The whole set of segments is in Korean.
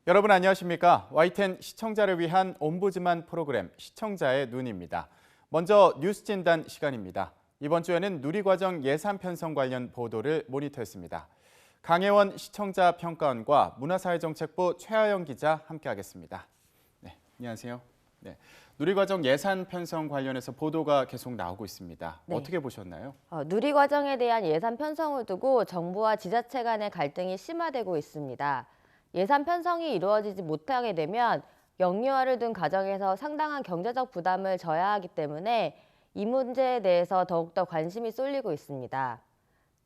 여러분 안녕하십니까? YTN 시청자를 위한 옴부즈만 프로그램 시청자의 눈입니다. 먼저 뉴스 진단 시간입니다. 이번 주에는 누리과정 예산 편성 관련 보도를 모니터했습니다. 강혜원 시청자 평가원과 문화사회정책부 최하영 기자 함께하겠습니다. 네, 안녕하세요. 네, 누리과정 예산 편성 관련해서 보도가 계속 나오고 있습니다. 네. 어떻게 보셨나요? 누리과정에 대한 예산 편성을 두고 정부와 지자체 간의 갈등이 심화되고 있습니다. 예산 편성이 이루어지지 못하게 되면 영유아를 둔 가정에서 상당한 경제적 부담을 져야 하기 때문에 이 문제에 대해서 더욱더 관심이 쏠리고 있습니다.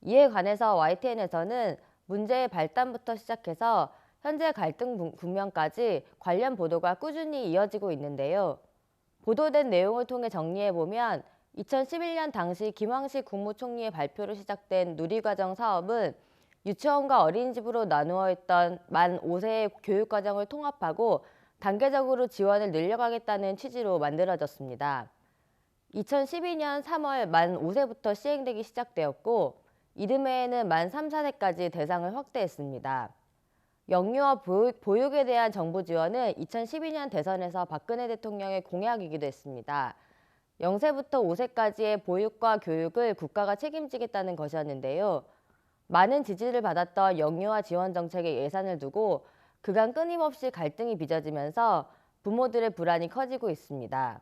이에 관해서 YTN에서는 문제의 발단부터 시작해서 현재 갈등 국면까지 관련 보도가 꾸준히 이어지고 있는데요. 보도된 내용을 통해 정리해보면 2011년 당시 김황식 국무총리의 발표로 시작된 누리과정 사업은 유치원과 어린이집으로 나누어 있던 만 5세의 교육과정을 통합하고 단계적으로 지원을 늘려가겠다는 취지로 만들어졌습니다. 2012년 3월 만 5세부터 시행되기 시작되었고 이듬해에는 만 3, 4세까지 대상을 확대했습니다. 영유아 보육에 대한 정부 지원은 2012년 대선에서 박근혜 대통령의 공약이기도 했습니다. 0세부터 5세까지의 보육과 교육을 국가가 책임지겠다는 것이었는데요. 많은 지지를 받았던 영유아 지원 정책의 예산을 두고 그간 끊임없이 갈등이 빚어지면서 부모들의 불안이 커지고 있습니다.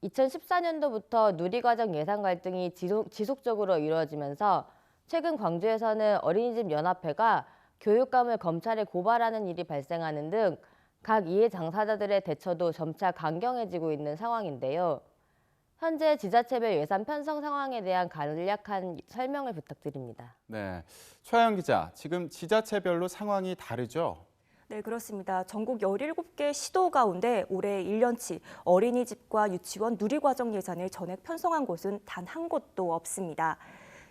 2014년도부터 누리과정 예산 갈등이 지속적으로 이루어지면서 최근 광주에서는 어린이집 연합회가 교육감을 검찰에 고발하는 일이 발생하는 등 각 이해 당사자들의 대처도 점차 강경해지고 있는 상황인데요. 현재 지자체별 예산 편성 상황에 대한 간략한 설명을 부탁드립니다. 네, 최하영 기자, 지금 지자체별로 상황이 다르죠? 네, 그렇습니다. 전국 17개 시도 가운데 올해 1년치 어린이집과 유치원 누리과정 예산을 전액 편성한 곳은 단 한 곳도 없습니다.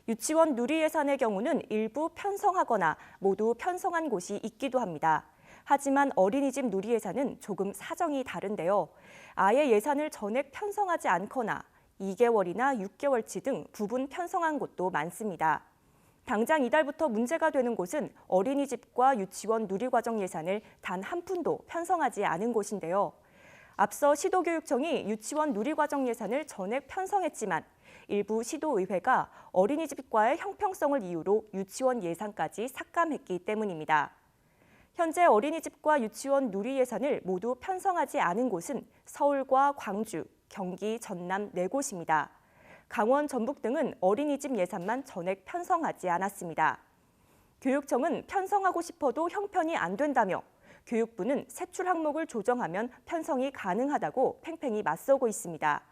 유치원 누리 예산의 경우는 일부 편성하거나 모두 편성한 곳이 있기도 합니다. 하지만 어린이집 누리 예산은 조금 사정이 다른데요. 아예 예산을 전액 편성하지 않거나 2개월이나 6개월치 등 부분 편성한 곳도 많습니다. 당장 이달부터 문제가 되는 곳은 어린이집과 유치원 누리과정 예산을 단 한 푼도 편성하지 않은 곳인데요. 앞서 시도교육청이 유치원 누리과정 예산을 전액 편성했지만 일부 시도의회가 어린이집과의 형평성을 이유로 유치원 예산까지 삭감했기 때문입니다. 현재 어린이집과 유치원 누리 예산을 모두 편성하지 않은 곳은 서울과 광주, 경기, 전남 4곳입니다. 강원, 전북 등은 어린이집 예산만 전액 편성하지 않았습니다. 교육청은 편성하고 싶어도 형편이 안 된다며 교육부는 세출 항목을 조정하면 편성이 가능하다고 팽팽히 맞서고 있습니다.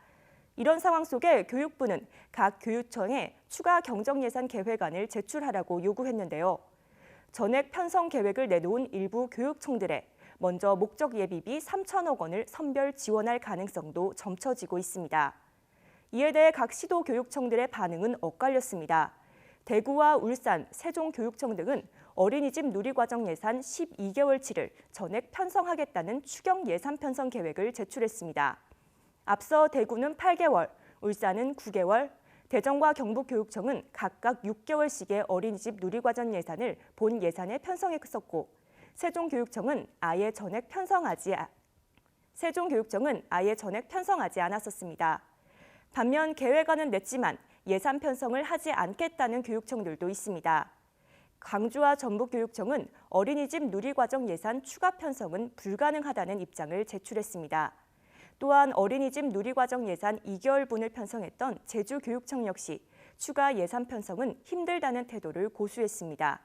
이런 상황 속에 교육부는 각 교육청에 추가 경정예산 계획안을 제출하라고 요구했는데요. 전액 편성 계획을 내놓은 일부 교육청들에 먼저 목적 예비비 3천억 원을 선별 지원할 가능성도 점쳐지고 있습니다. 이에 대해 각 시도 교육청들의 반응은 엇갈렸습니다. 대구와 울산, 세종교육청 등은 어린이집 누리과정 예산 12개월치를 전액 편성하겠다는 추경 예산 편성 계획을 제출했습니다. 앞서 대구는 8개월, 울산은 9개월, 대전과 경북교육청은 각각 6개월씩의 어린이집 누리과정 예산을 본 예산에 편성했었고 세종교육청은 아예 전액 편성하지 않았었습니다. 반면 계획안은 냈지만 예산 편성을 하지 않겠다는 교육청들도 있습니다. 광주와 전북교육청은 어린이집 누리과정 예산 추가 편성은 불가능하다는 입장을 제출했습니다. 또한 어린이집 누리과정 예산 2개월분을 편성했던 제주교육청 역시 추가 예산 편성은 힘들다는 태도를 고수했습니다.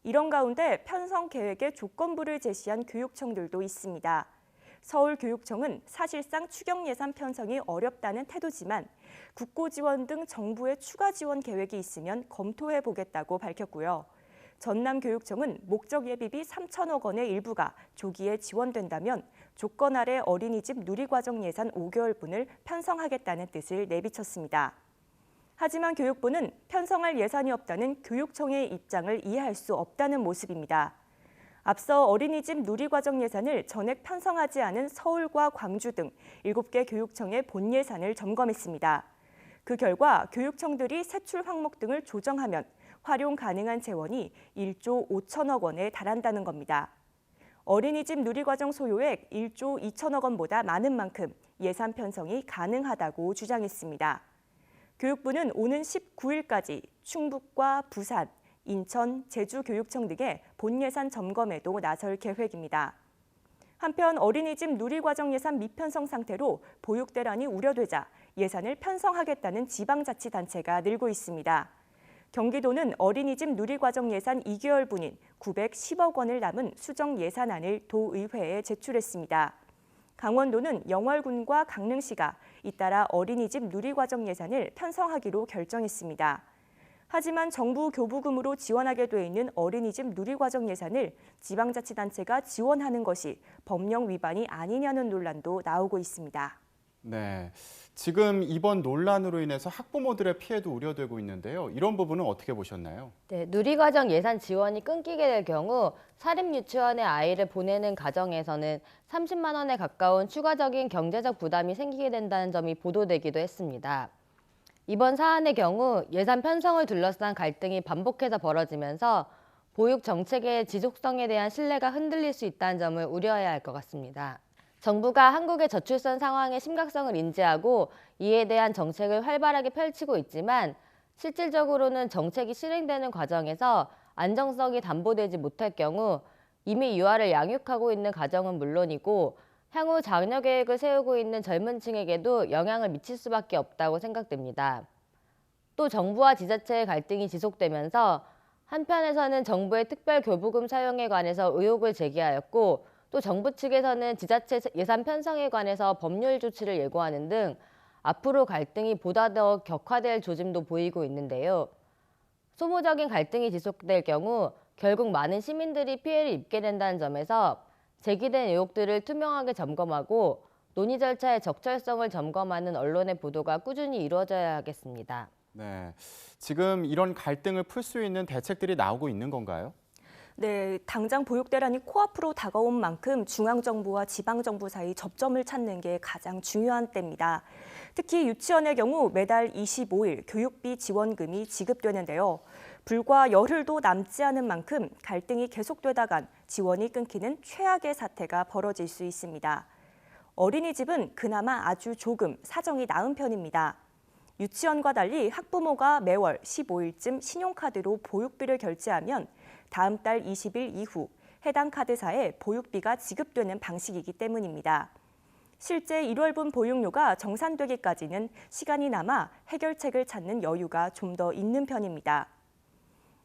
이런 가운데 편성 계획의 조건부를 제시한 교육청들도 있습니다. 서울교육청은 사실상 추경 예산 편성이 어렵다는 태도지만 국고지원 등 정부의 추가 지원 계획이 있으면 검토해보겠다고 밝혔고요. 전남교육청은 목적 예비비 3천억 원의 일부가 조기에 지원된다면 조건 아래 어린이집 누리과정 예산 5개월분을 편성하겠다는 뜻을 내비쳤습니다. 하지만 교육부는 편성할 예산이 없다는 교육청의 입장을 이해할 수 없다는 모습입니다. 앞서 어린이집 누리과정 예산을 전액 편성하지 않은 서울과 광주 등 7개 교육청의 본 예산을 점검했습니다. 그 결과 교육청들이 세출 항목 등을 조정하면 활용 가능한 재원이 1조 5천억 원에 달한다는 겁니다. 어린이집 누리과정 소요액 1조 2천억 원보다 많은 만큼 예산 편성이 가능하다고 주장했습니다. 교육부는 오는 19일까지 충북과 부산, 인천, 제주교육청 등의 본예산 점검에도 나설 계획입니다. 한편 어린이집 누리과정 예산 미편성 상태로 보육 대란이 우려되자 예산을 편성하겠다는 지방자치단체가 늘고 있습니다. 경기도는 어린이집 누리과정 예산 2개월분인 910억 원을 남은 수정 예산안을 도의회에 제출했습니다. 강원도는 영월군과 강릉시가 잇따라 어린이집 누리과정 예산을 편성하기로 결정했습니다. 하지만 정부 교부금으로 지원하게 돼 있는 어린이집 누리과정 예산을 지방자치단체가 지원하는 것이 법령 위반이 아니냐는 논란도 나오고 있습니다. 네, 지금 이번 논란으로 인해서 학부모들의 피해도 우려되고 있는데요. 이런 부분은 어떻게 보셨나요? 네, 누리과정 예산 지원이 끊기게 될 경우 사립유치원에 아이를 보내는 가정에서는 30만 원에 가까운 추가적인 경제적 부담이 생기게 된다는 점이 보도되기도 했습니다. 이번 사안의 경우 예산 편성을 둘러싼 갈등이 반복해서 벌어지면서 보육 정책의 지속성에 대한 신뢰가 흔들릴 수 있다는 점을 우려해야 할 것 같습니다. 정부가 한국의 저출산 상황의 심각성을 인지하고 이에 대한 정책을 활발하게 펼치고 있지만 실질적으로는 정책이 실행되는 과정에서 안정성이 담보되지 못할 경우 이미 유아를 양육하고 있는 가정은 물론이고 향후 장려 계획을 세우고 있는 젊은 층에게도 영향을 미칠 수밖에 없다고 생각됩니다. 또 정부와 지자체의 갈등이 지속되면서 한편에서는 정부의 특별 교부금 사용에 관해서 의혹을 제기하였고 또 정부 측에서는 지자체 예산 편성에 관해서 법률 조치를 예고하는 등 앞으로 갈등이 보다 더 격화될 조짐도 보이고 있는데요. 소모적인 갈등이 지속될 경우 결국 많은 시민들이 피해를 입게 된다는 점에서 제기된 의혹들을 투명하게 점검하고 논의 절차의 적절성을 점검하는 언론의 보도가 꾸준히 이루어져야 하겠습니다. 네, 지금 이런 갈등을 풀 수 있는 대책들이 나오고 있는 건가요? 네, 당장 보육 대란이 코앞으로 다가온 만큼 중앙정부와 지방정부 사이 접점을 찾는 게 가장 중요한 때입니다. 특히 유치원의 경우 매달 25일 교육비 지원금이 지급되는데요. 불과 열흘도 남지 않은 만큼 갈등이 계속되다간 지원이 끊기는 최악의 사태가 벌어질 수 있습니다. 어린이집은 그나마 아주 조금 사정이 나은 편입니다. 유치원과 달리 학부모가 매월 15일쯤 신용카드로 보육비를 결제하면 다음 달 20일 이후 해당 카드사에 보육비가 지급되는 방식이기 때문입니다. 실제 1월분 보육료가 정산되기까지는 시간이 남아 해결책을 찾는 여유가 좀 더 있는 편입니다.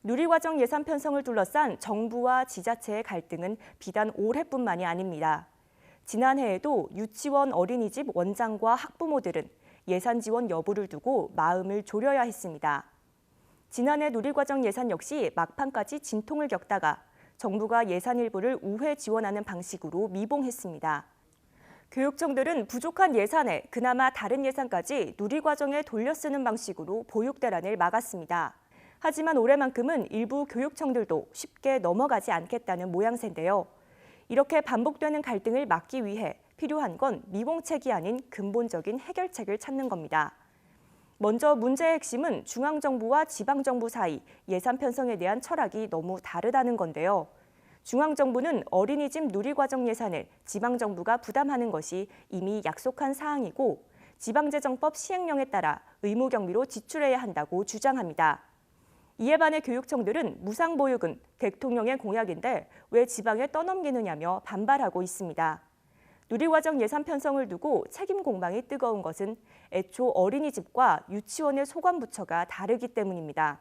누리과정 예산 편성을 둘러싼 정부와 지자체의 갈등은 비단 올해뿐만이 아닙니다. 지난해에도 유치원 어린이집 원장과 학부모들은 예산 지원 여부를 두고 마음을 졸여야 했습니다. 지난해 누리과정 예산 역시 막판까지 진통을 겪다가 정부가 예산 일부를 우회 지원하는 방식으로 미봉했습니다. 교육청들은 부족한 예산에 그나마 다른 예산까지 누리과정에 돌려 쓰는 방식으로 보육 대란을 막았습니다. 하지만 올해만큼은 일부 교육청들도 쉽게 넘어가지 않겠다는 모양새인데요. 이렇게 반복되는 갈등을 막기 위해 필요한 건 미봉책이 아닌 근본적인 해결책을 찾는 겁니다. 먼저 문제의 핵심은 중앙정부와 지방정부 사이 예산 편성에 대한 철학이 너무 다르다는 건데요. 중앙정부는 어린이집 누리과정 예산을 지방정부가 부담하는 것이 이미 약속한 사항이고 지방재정법 시행령에 따라 의무경비로 지출해야 한다고 주장합니다. 이에 반해 교육청들은 무상보육은 대통령의 공약인데 왜 지방에 떠넘기느냐며 반발하고 있습니다. 누리과정 예산 편성을 두고 책임 공방이 뜨거운 것은 애초 어린이집과 유치원의 소관부처가 다르기 때문입니다.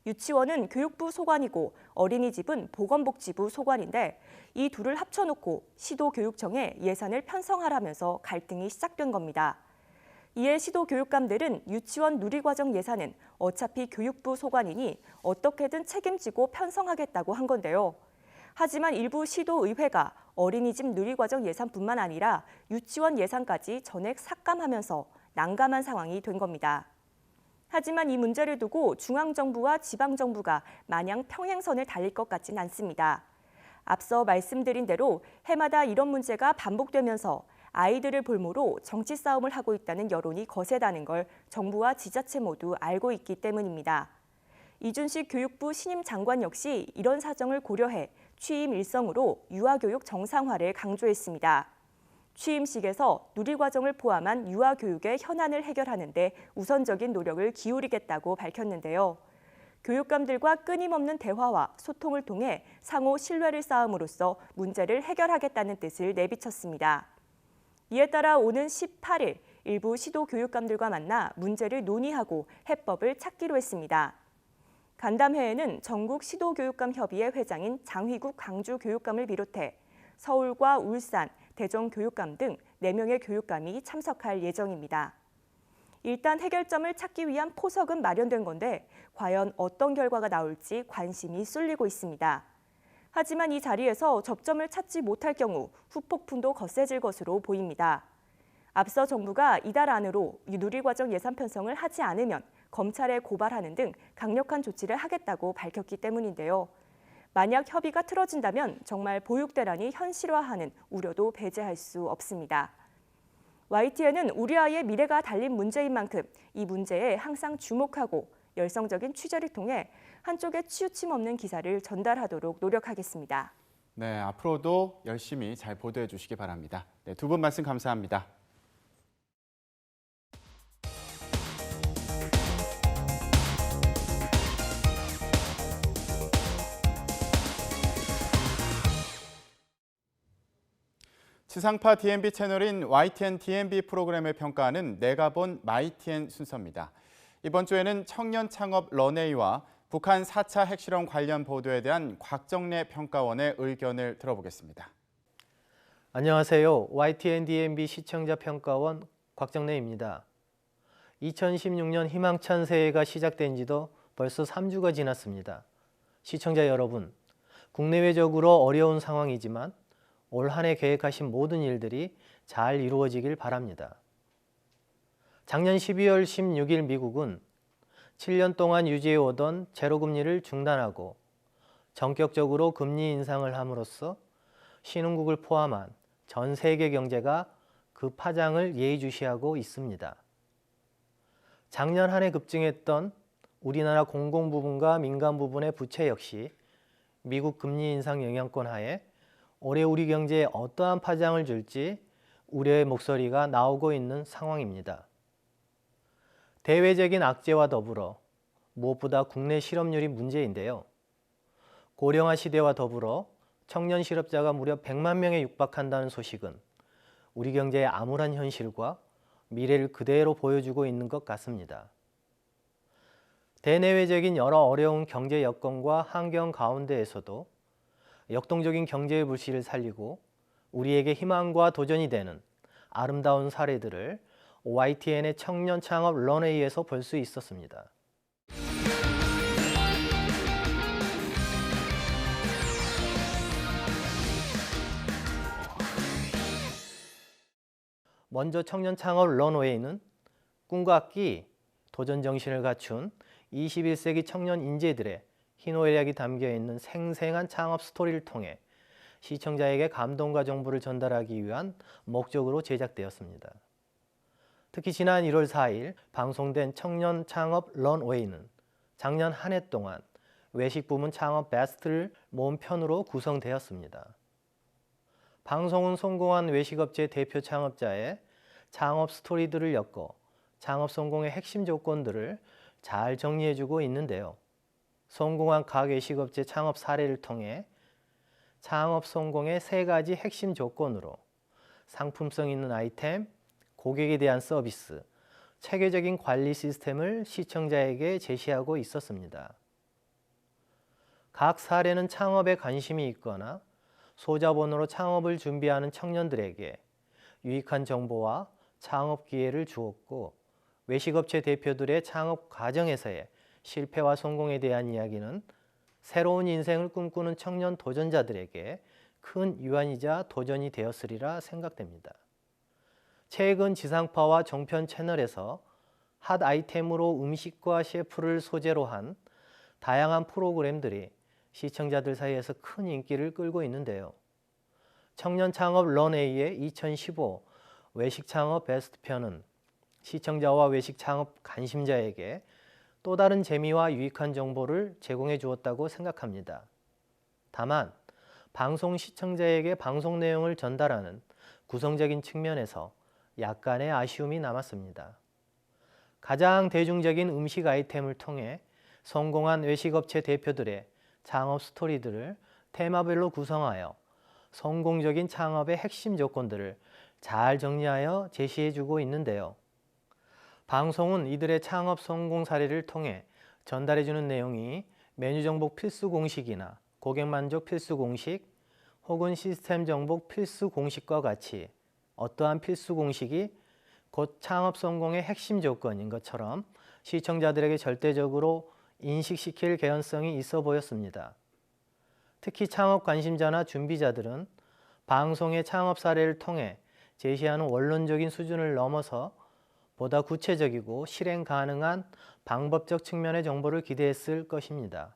유치원은 교육부 소관이고 어린이집은 보건복지부 소관인데 이 둘을 합쳐놓고 시도교육청에 예산을 편성하라면서 갈등이 시작된 겁니다. 이에 시도교육감들은 유치원 누리과정 예산은 어차피 교육부 소관이니 어떻게든 책임지고 편성하겠다고 한 건데요. 하지만 일부 시도의회가 어린이집 누리과정 예산뿐만 아니라 유치원 예산까지 전액 삭감하면서 난감한 상황이 된 겁니다. 하지만 이 문제를 두고 중앙정부와 지방정부가 마냥 평행선을 달릴 것 같진 않습니다. 앞서 말씀드린 대로 해마다 이런 문제가 반복되면서 아이들을 볼모로 정치 싸움을 하고 있다는 여론이 거세다는 걸 정부와 지자체 모두 알고 있기 때문입니다. 이준식 교육부 신임 장관 역시 이런 사정을 고려해 취임 일성으로 유아교육 정상화를 강조했습니다. 취임식에서 누리과정을 포함한 유아교육의 현안을 해결하는 데 우선적인 노력을 기울이겠다고 밝혔는데요. 교육감들과 끊임없는 대화와 소통을 통해 상호 신뢰를 쌓음으로써 문제를 해결하겠다는 뜻을 내비쳤습니다. 이에 따라 오는 18일 일부 시도 교육감들과 만나 문제를 논의하고 해법을 찾기로 했습니다. 간담회에는 전국 시도교육감협의회 회장인 장휘국 강주교육감을 비롯해 서울과 울산, 대전 교육감 등 4명의 교육감이 참석할 예정입니다. 일단 해결점을 찾기 위한 포석은 마련된 건데 과연 어떤 결과가 나올지 관심이 쏠리고 있습니다. 하지만 이 자리에서 접점을 찾지 못할 경우 후폭풍도 거세질 것으로 보입니다. 앞서 정부가 이달 안으로 누리과정 예산 편성을 하지 않으면 검찰에 고발하는 등 강력한 조치를 하겠다고 밝혔기 때문인데요. 만약 협의가 틀어진다면 정말 보육 대란이 현실화하는 우려도 배제할 수 없습니다. YTN은 우리 아이의 미래가 달린 문제인 만큼 이 문제에 항상 주목하고 열성적인 취재를 통해 한쪽에 치우침 없는 기사를 전달하도록 노력하겠습니다. 네, 앞으로도 열심히 잘 보도해 주시기 바랍니다. 네, 두 분 말씀 감사합니다. 지상파 DMB 채널인 YTN DMB 프로그램을 평가하는 내가 본 마이TN 순서입니다. 이번 주에는 청년 창업 런웨이와 북한 4차 핵실험 관련 보도에 대한 곽정래 평가원의 의견을 들어보겠습니다. 안녕하세요. YTN DMB 시청자 평가원 곽정래입니다. 2016년 희망찬 새해가 시작된 지도 벌써 3주가 지났습니다. 시청자 여러분, 국내외적으로 어려운 상황이지만 올 한 해 계획하신 모든 일들이 잘 이루어지길 바랍니다. 작년 12월 16일 미국은 7년 동안 유지해오던 제로금리를 중단하고 전격적으로 금리 인상을 함으로써 신흥국을 포함한 전 세계 경제가 그 파장을 예의주시하고 있습니다. 작년 한 해 급증했던 우리나라 공공부분과 민간부분의 부채 역시 미국 금리 인상 영향권 하에 올해 우리 경제에 어떠한 파장을 줄지 우려의 목소리가 나오고 있는 상황입니다. 대외적인 악재와 더불어 무엇보다 국내 실업률이 문제인데요. 고령화 시대와 더불어 청년 실업자가 무려 100만 명에 육박한다는 소식은 우리 경제의 암울한 현실과 미래를 그대로 보여주고 있는 것 같습니다. 대내외적인 여러 어려운 경제 여건과 환경 가운데에서도 역동적인 경제의 불씨를 살리고 우리에게 희망과 도전이 되는 아름다운 사례들을 YTN의 청년 창업 런웨이에서 볼 수 있었습니다. 먼저 청년 창업 런웨이는 꿈과 끼, 도전 정신을 갖춘 21세기 청년 인재들의 희노애락이 담겨있는 생생한 창업 스토리를 통해 시청자에게 감동과 정보를 전달하기 위한 목적으로 제작되었습니다. 특히 지난 1월 4일 방송된 청년 창업 런웨이는 작년 한 해 동안 외식 부문 창업 베스트를 모은 편으로 구성되었습니다. 방송은 성공한 외식업체 대표 창업자의 창업 스토리들을 엮어 창업 성공의 핵심 조건들을 잘 정리해주고 있는데요. 성공한 각 외식업체 창업 사례를 통해 창업 성공의 3가지 핵심 조건으로 상품성 있는 아이템, 고객에 대한 서비스, 체계적인 관리 시스템을 시청자에게 제시하고 있었습니다. 각 사례는 창업에 관심이 있거나 소자본으로 창업을 준비하는 청년들에게 유익한 정보와 창업 기회를 주었고, 외식업체 대표들의 창업 과정에서의 실패와 성공에 대한 이야기는 새로운 인생을 꿈꾸는 청년 도전자들에게 큰 유안이자 도전이 되었으리라 생각됩니다. 최근 지상파와 종편 채널에서 핫 아이템으로 음식과 셰프를 소재로 한 다양한 프로그램들이 시청자들 사이에서 큰 인기를 끌고 있는데요. 청년 창업 런웨이의 2015 외식 창업 베스트 편은 시청자와 외식 창업 관심자에게 또 다른 재미와 유익한 정보를 제공해 주었다고 생각합니다. 다만 방송 시청자에게 방송 내용을 전달하는 구성적인 측면에서 약간의 아쉬움이 남았습니다. 가장 대중적인 음식 아이템을 통해 성공한 외식업체 대표들의 창업 스토리들을 테마별로 구성하여 성공적인 창업의 핵심 조건들을 잘 정리하여 제시해주고 있는데요. 방송은 이들의 창업 성공 사례를 통해 전달해주는 내용이 메뉴 정복 필수 공식이나 고객 만족 필수 공식 혹은 시스템 정복 필수 공식과 같이 어떠한 필수 공식이 곧 창업 성공의 핵심 조건인 것처럼 시청자들에게 절대적으로 인식시킬 개연성이 있어 보였습니다. 특히 창업 관심자나 준비자들은 방송의 창업 사례를 통해 제시하는 원론적인 수준을 넘어서 보다 구체적이고 실행 가능한 방법적 측면의 정보를 기대했을 것입니다.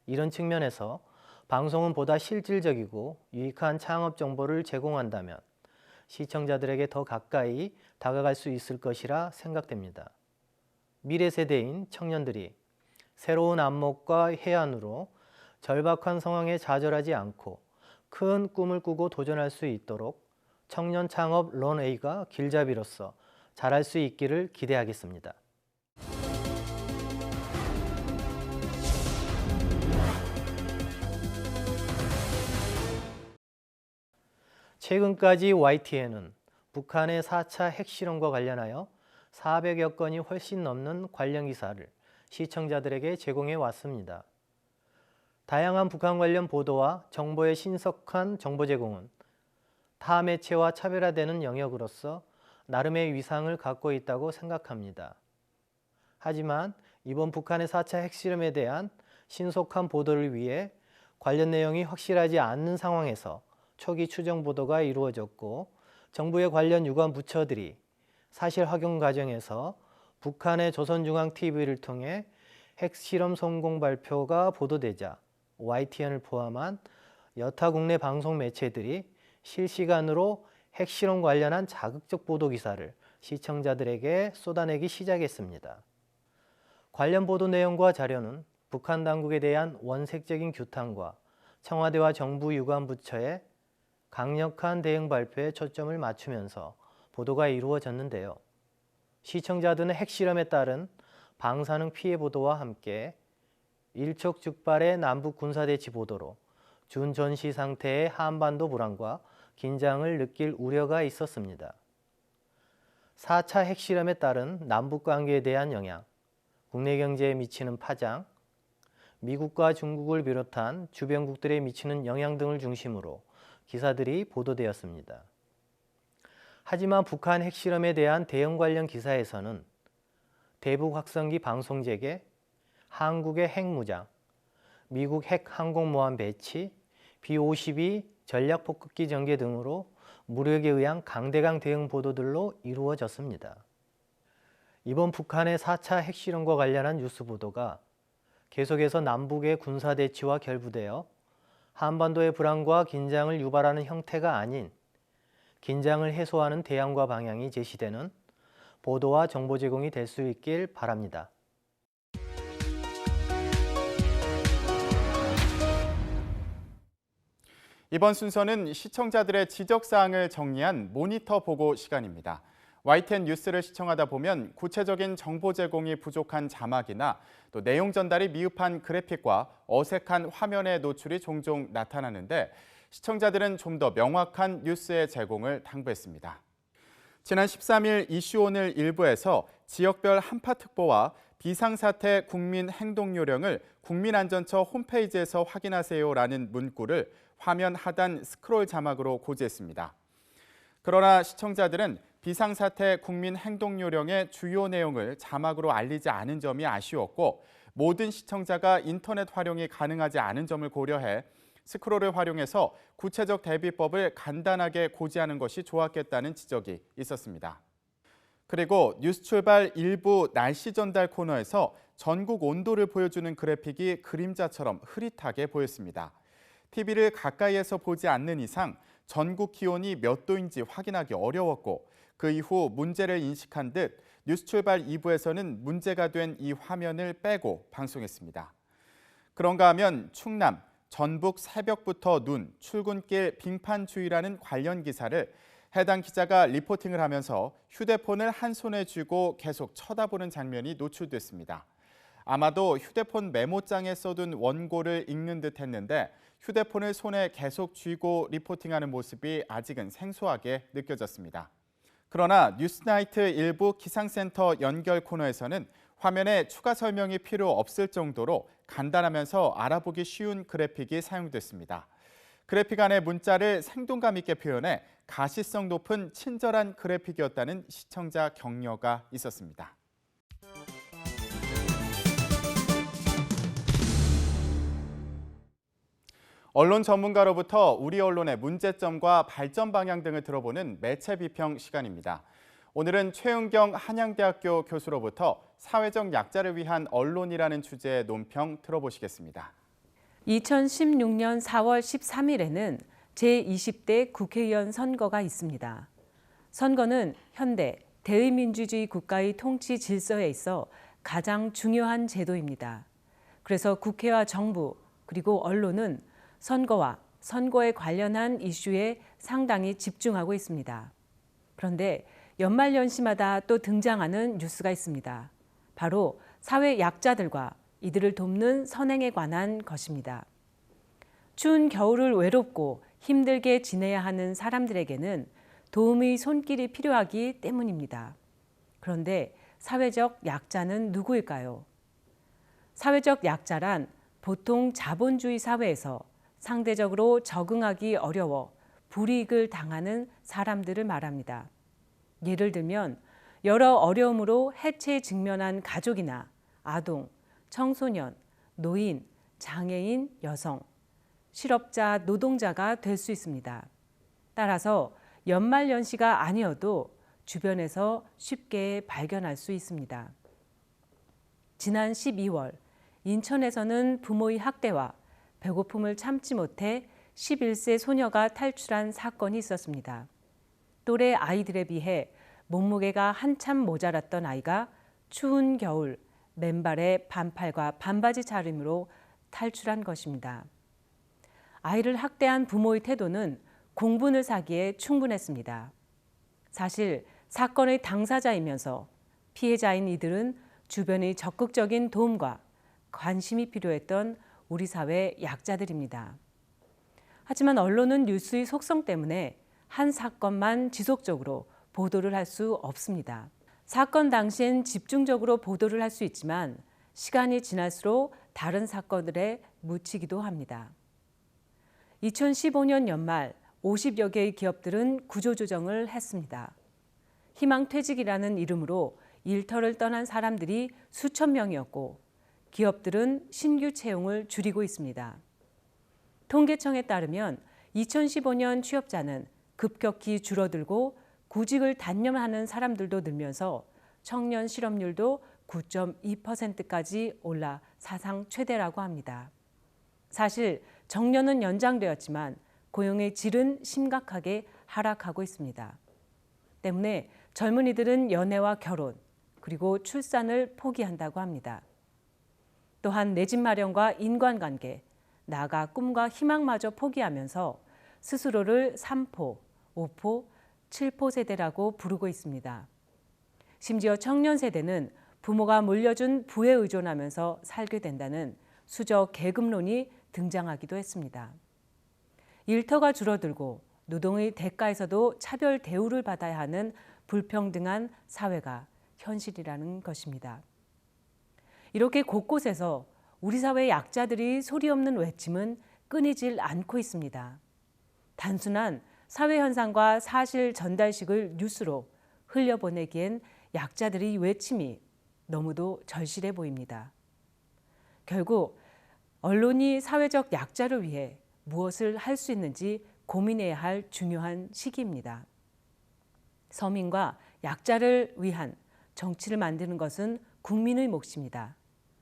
이런 측면에서 방송은 보다 실질적이고 유익한 창업 정보를 제공한다면 시청자들에게 더 가까이 다가갈 수 있을 것이라 생각됩니다. 미래 세대인 청년들이 새로운 안목과 해안으로 절박한 상황에 좌절하지 않고 큰 꿈을 꾸고 도전할 수 있도록 청년 창업 런웨이가 길잡이로서 잘할 수 있기를 기대하겠습니다. 최근까지 YTN은 북한의 4차 핵실험과 관련하여 400여 건이 훨씬 넘는 관련 기사를 시청자들에게 제공해 왔습니다. 다양한 북한 관련 보도와 정보의 신속한 정보 제공은 타 매체와 차별화되는 영역으로서 나름의 위상을 갖고 있다고 생각합니다. 하지만 이번 북한의 4차 핵실험에 대한 신속한 보도를 위해 관련 내용이 확실하지 않는 상황에서 초기 추정 보도가 이루어졌고 정부의 관련 유관 부처들이 사실 확인 과정에서 북한의 조선중앙TV를 통해 핵실험 성공 발표가 보도되자 YTN을 포함한 여타 국내 방송 매체들이 실시간으로 핵실험 관련한 자극적 보도 기사를 시청자들에게 쏟아내기 시작했습니다. 관련 보도 내용과 자료는 북한 당국에 대한 원색적인 규탄과 청와대와 정부 유관 부처의 강력한 대응 발표에 초점을 맞추면서 보도가 이루어졌는데요. 시청자들은 핵실험에 따른 방사능 피해 보도와 함께 일촉즉발의 남북 군사대치 보도로 준전시 상태의 한반도 불안과 긴장을 느낄 우려가 있었습니다. 4차 핵실험에 따른 남북 관계에 대한 영향, 국내 경제에 미치는 파장, 미국과 중국을 비롯한 주변국들에 미치는 영향 등을 중심으로 기사들이 보도되었습니다. 하지만 북한 핵실험에 대한 대응 관련 기사에서는 대북 확성기 방송 재개, 한국의 핵무장, 미국 핵 항공모함 배치, B-52 전략 폭격기 전개 등으로 무력에 의한 강대강 대응 보도들로 이루어졌습니다. 이번 북한의 4차 핵실험과 관련한 뉴스 보도가 계속해서 남북의 군사대치와 결부되어 한반도의 불안과 긴장을 유발하는 형태가 아닌 긴장을 해소하는 대안과 방향이 제시되는 보도와 정보 제공이 될 수 있길 바랍니다. 이번 순서는 시청자들의 지적사항을 정리한 모니터 보고 시간입니다. YTN 뉴스를 시청하다 보면 구체적인 정보 제공이 부족한 자막이나 또 내용 전달이 미흡한 그래픽과 어색한 화면의 노출이 종종 나타나는데 시청자들은 좀 더 명확한 뉴스의 제공을 당부했습니다. 지난 13일 이슈오늘 일부에서 지역별 한파특보와 비상사태 국민행동요령을 국민안전처 홈페이지에서 확인하세요라는 문구를 화면 하단 스크롤 자막으로 고지했습니다. 그러나 시청자들은 비상사태 국민행동요령의 주요 내용을 자막으로 알리지 않은 점이 아쉬웠고 모든 시청자가 인터넷 활용이 가능하지 않은 점을 고려해 스크롤을 활용해서 구체적 대비법을 간단하게 고지하는 것이 좋았겠다는 지적이 있었습니다. 그리고 뉴스 출발 일부 날씨 전달 코너에서 전국 온도를 보여주는 그래픽이 그림자처럼 흐릿하게 보였습니다. TV를 가까이에서 보지 않는 이상 전국 기온이 몇 도인지 확인하기 어려웠고 그 이후 문제를 인식한 듯 뉴스 출발 2부에서는 문제가 된 이 화면을 빼고 방송했습니다. 그런가 하면 충남, 전북 새벽부터 눈, 출근길 빙판주의라는 관련 기사를 해당 기자가 리포팅을 하면서 휴대폰을 한 손에 쥐고 계속 쳐다보는 장면이 노출됐습니다. 아마도 휴대폰 메모장에 써둔 원고를 읽는 듯 했는데 휴대폰을 손에 계속 쥐고 리포팅하는 모습이 아직은 생소하게 느껴졌습니다. 그러나 뉴스나이트 일부 기상센터 연결 코너에서는 화면에 추가 설명이 필요 없을 정도로 간단하면서 알아보기 쉬운 그래픽이 사용됐습니다. 그래픽 안의 문자를 생동감 있게 표현해 가시성 높은 친절한 그래픽이었다는 시청자 격려가 있었습니다. 언론 전문가로부터 우리 언론의 문제점과 발전 방향 등을 들어보는 매체 비평 시간입니다. 오늘은 최은경 한양대학교 교수로부터 사회적 약자를 위한 언론이라는 주제의 논평 들어보시겠습니다. 2016년 4월 13일에는 제20대 국회의원 선거가 있습니다. 선거는 현대 대의민주주의 국가의 통치 질서에 있어 가장 중요한 제도입니다. 그래서 국회와 정부 그리고 언론은 선거와 선거에 관련한 이슈에 상당히 집중하고 있습니다. 그런데 연말연시마다 또 등장하는 뉴스가 있습니다. 바로 사회 약자들과 이들을 돕는 선행에 관한 것입니다. 추운 겨울을 외롭고 힘들게 지내야 하는 사람들에게는 도움의 손길이 필요하기 때문입니다. 그런데 사회적 약자는 누구일까요? 사회적 약자란 보통 자본주의 사회에서 상대적으로 적응하기 어려워 불이익을 당하는 사람들을 말합니다. 예를 들면 여러 어려움으로 해체에 직면한 가족이나 아동, 청소년, 노인, 장애인, 여성, 실업자, 노동자가 될 수 있습니다. 따라서 연말연시가 아니어도 주변에서 쉽게 발견할 수 있습니다. 지난 12월 인천에서는 부모의 학대와 배고픔을 참지 못해 11세 소녀가 탈출한 사건이 있었습니다. 또래 아이들에 비해 몸무게가 한참 모자랐던 아이가 추운 겨울 맨발에 반팔과 반바지 차림으로 탈출한 것입니다. 아이를 학대한 부모의 태도는 공분을 사기에 충분했습니다. 사실 사건의 당사자이면서 피해자인 이들은 주변의 적극적인 도움과 관심이 필요했던 우리 사회 약자들입니다. 하지만 언론은 뉴스의 속성 때문에 한 사건만 지속적으로 보도를 할 수 없습니다. 사건 당시엔 집중적으로 보도를 할 수 있지만 시간이 지날수록 다른 사건들에 묻히기도 합니다. 2015년 연말 50여 개의 기업들은 구조조정을 했습니다. 희망퇴직이라는 이름으로 일터를 떠난 사람들이 수천 명이었고 기업들은 신규 채용을 줄이고 있습니다. 통계청에 따르면 2015년 취업자는 급격히 줄어들고 구직을 단념하는 사람들도 늘면서 청년 실업률도 9.2%까지 올라 사상 최대라고 합니다. 사실 정년은 연장되었지만 고용의 질은 심각하게 하락하고 있습니다. 때문에 젊은이들은 연애와 결혼 그리고 출산을 포기한다고 합니다. 또한 내 집 마련과 인간관계, 나아가 꿈과 희망마저 포기하면서 스스로를 3포, 5포, 7포 세대라고 부르고 있습니다. 심지어 청년 세대는 부모가 물려준 부에 의존하면서 살게 된다는 수저 계급론이 등장하기도 했습니다. 일터가 줄어들고 노동의 대가에서도 차별 대우를 받아야 하는 불평등한 사회가 현실이라는 것입니다. 이렇게 곳곳에서 우리 사회의 약자들이 소리 없는 외침은 끊이질 않고 있습니다. 단순한 사회 현상과 사실 전달식을 뉴스로 흘려보내기엔 약자들의 외침이 너무도 절실해 보입니다. 결국 언론이 사회적 약자를 위해 무엇을 할 수 있는지 고민해야 할 중요한 시기입니다. 서민과 약자를 위한 정치를 만드는 것은 국민의 몫입니다.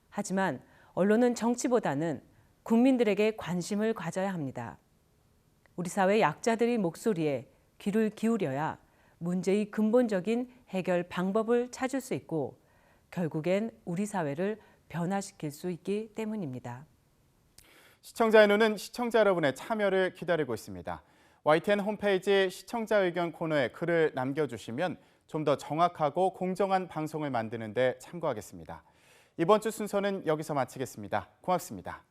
하지만 언론은 정치보다는 국민들에게 관심을 가져야 합니다. 우리 사회 약자들의 목소리에 귀를 기울여야 문제의 근본적인 해결 방법을 찾을 수 있고 결국엔 우리 사회를 변화시킬 수 있기 때문입니다. 시청자의 눈은 시청자 여러분의 참여를 기다리고 있습니다. YTN 홈페이지 시청자 의견 코너에 글을 남겨주시면 좀 더 정확하고 공정한 방송을 만드는 데 참고하겠습니다. 이번 주 순서는 여기서 마치겠습니다. 고맙습니다.